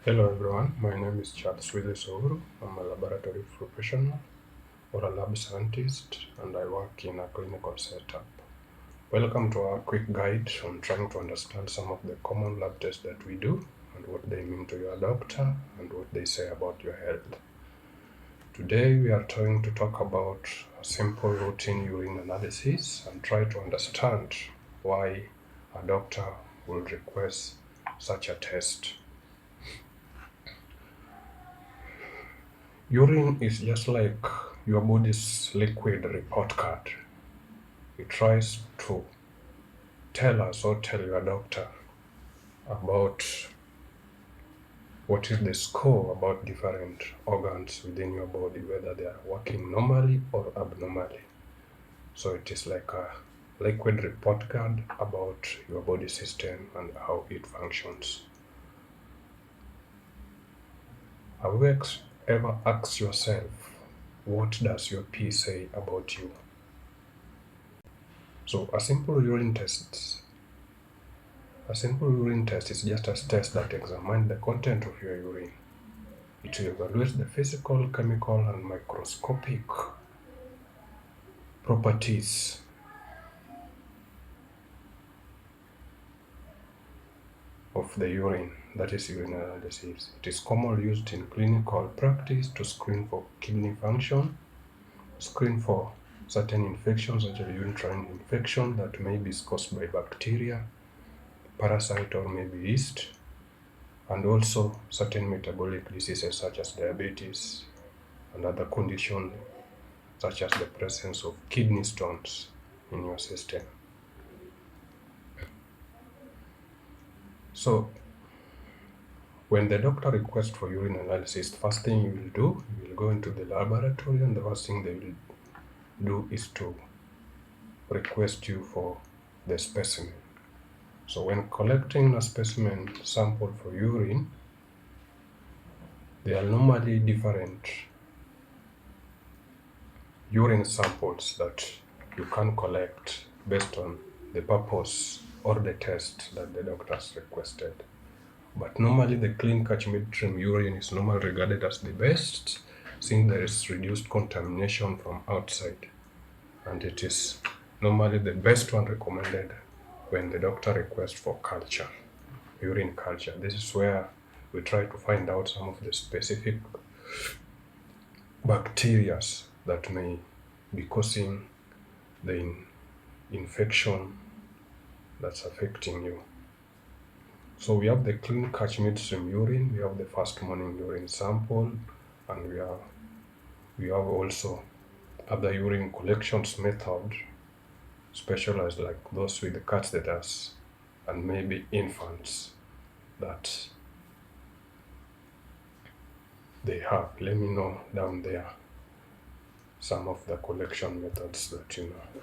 Hello everyone, my name is Charles Willis Ouru. I'm a laboratory professional or a lab scientist and I work in a clinical setup. Welcome to our quick guide on trying to understand some of the common lab tests that we do and what they mean to your doctor and what they say about your health. Today we are trying to talk about a simple routine urine analysis and try to understand why a doctor will request such a test. Urine is just like your body's liquid report card. It tries to tell us or tell your doctor about what is the score about different organs within your body, whether they are working normally or abnormally. So it is like a liquid report card about your body system and how it functions. Have you ever asked yourself, what does your pee say about you? So a simple urine test is just a test that examines the content of your urine. It evaluates the physical, chemical, and microscopic properties of the urine, that is urine analysis. It is commonly used in clinical practice to screen for kidney function, screen for certain infections such as urinary infection that may be caused by bacteria, parasite, or maybe yeast, and also certain metabolic diseases such as diabetes and other conditions such as the presence of kidney stones in your system. So when the doctor requests for urine analysis, the first thing you will do, you will go into the laboratory and the first thing they will do is to request you for the specimen. So when collecting a specimen sample for urine, there are normally different urine samples that you can collect based on the purpose or the test that the doctor has requested. But normally the clean catch midstream urine is normally regarded as the best, since there is reduced contamination from outside, and it is normally the best one recommended when the doctor requests for culture, urine culture. This is where we try to find out some of the specific bacteria that may be causing the infection that's affecting you. So we have the clean catch midstream urine, we have the first morning urine sample, and we have also other urine collections method, specialized like those with the catheters and maybe infants that they have. Let me know down there some of the collection methods that you know.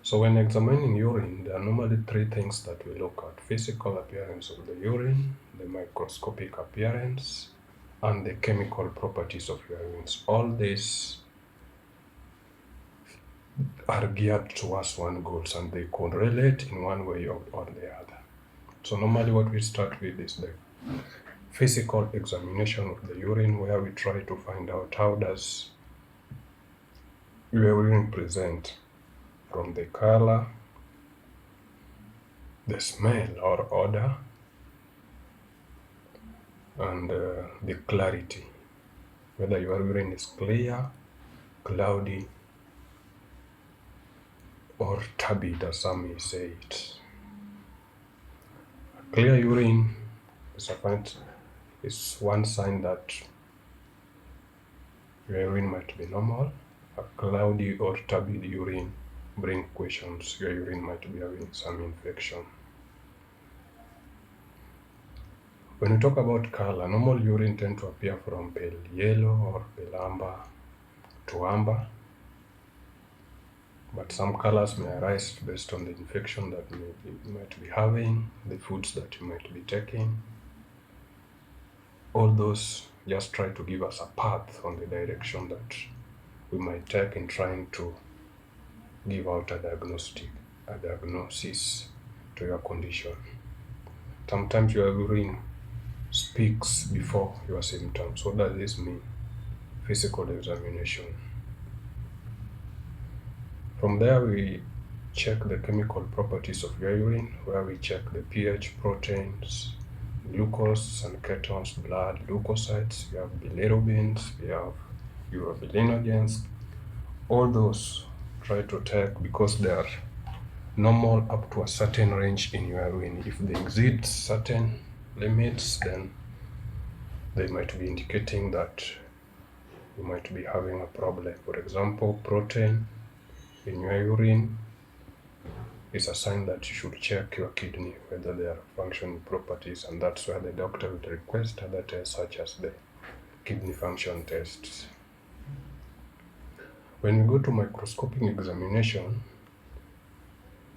So when examining urine, there are normally three things that we look at: physical appearance of the urine, the microscopic appearance, and the chemical properties of your urines. All these are geared towards one goal and they correlate in one way or the other. So normally what we start with is the physical examination of the urine, where we try to find out how does your urine present from the color, the smell or odor, and the clarity, whether your urine is clear, cloudy, or turbid, as some may say it. Clear urine is one sign that your urine might be normal. A cloudy or turbid urine bring questions. Your urine might be having some infection. When we talk about color, normal urine tend to appear from pale yellow or pale amber to amber, but some colors may arise based on the infection that you might be having, the foods that you might be taking. All those just try to give us a path on the direction that we might take in trying to give out a diagnosis to your condition. Sometimes your urine speaks before your symptoms. What does this mean? Physical examination. From there, we check the chemical properties of your urine, where we check the pH, proteins, glucose and ketones, blood, leukocytes, we have bilirubins, we have urobilinogens. All those try to take because they are normal up to a certain range in your urine. If they exceed certain limits, then they might be indicating that you might be having a problem. For example, protein in your urine is a sign that you should check your kidney whether they are functioning properties, and that's where the doctor would request other tests such as the kidney function tests. When we go to microscopic examination,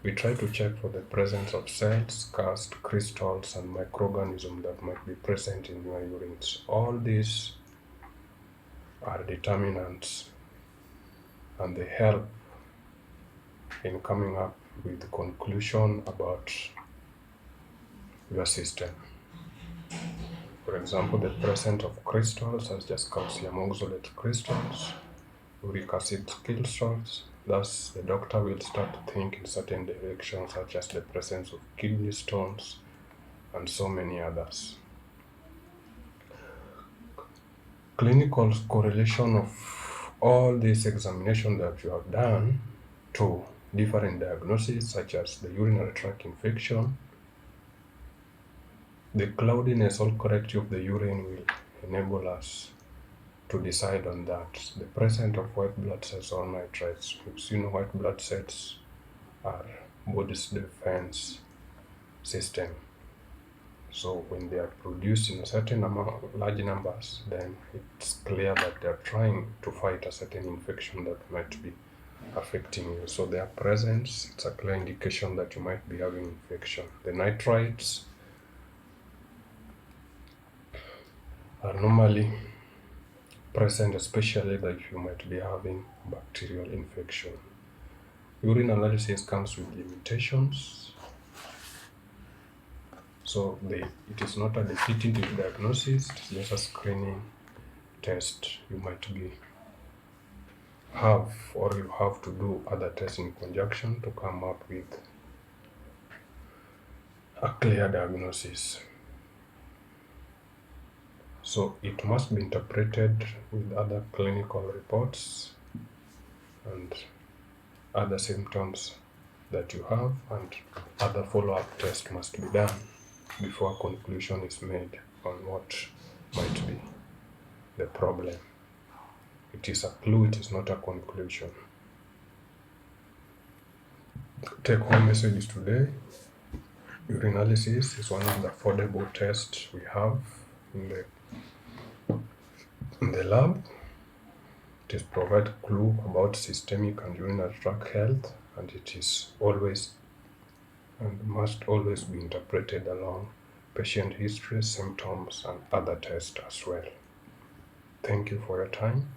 we try to check for the presence of cells, cast, crystals, and microorganisms that might be present in your urines. All these are determinants, and they help in coming up with the conclusion about your system. For example, the presence of crystals such as calcium oxalate crystals, uric acid crystals. Thus, the doctor will start to think in certain directions, such as the presence of kidney stones and so many others. Clinical correlation of all these examinations that you have done to different diagnoses, such as the urinary tract infection, the cloudiness or corrective of the urine will enable us to decide on that. The presence of white blood cells or nitrites. White blood cells are body's defense system. So when they are produced in a certain amount, large numbers, then it's clear that they're trying to fight a certain infection that might be affecting you. So their presence, it's a clear indication that you might be having infection. The nitrites are normally present, especially that you might be having bacterial infection. Urine analysis comes with limitations, so it is not a definitive diagnosis, it's just a screening test. You might you have to do other tests in conjunction to come up with a clear diagnosis. So it must be interpreted with other clinical reports and other symptoms that you have, and other follow-up tests must be done before a conclusion is made on what might be the problem. It is a clue, it is not a conclusion. Take-home messages today: urinalysis is one of the affordable tests we have in the lab. It is provide clue about systemic and urinary tract health, and it is always and must always be interpreted along patient history, symptoms, and other tests as well. Thank you for your time.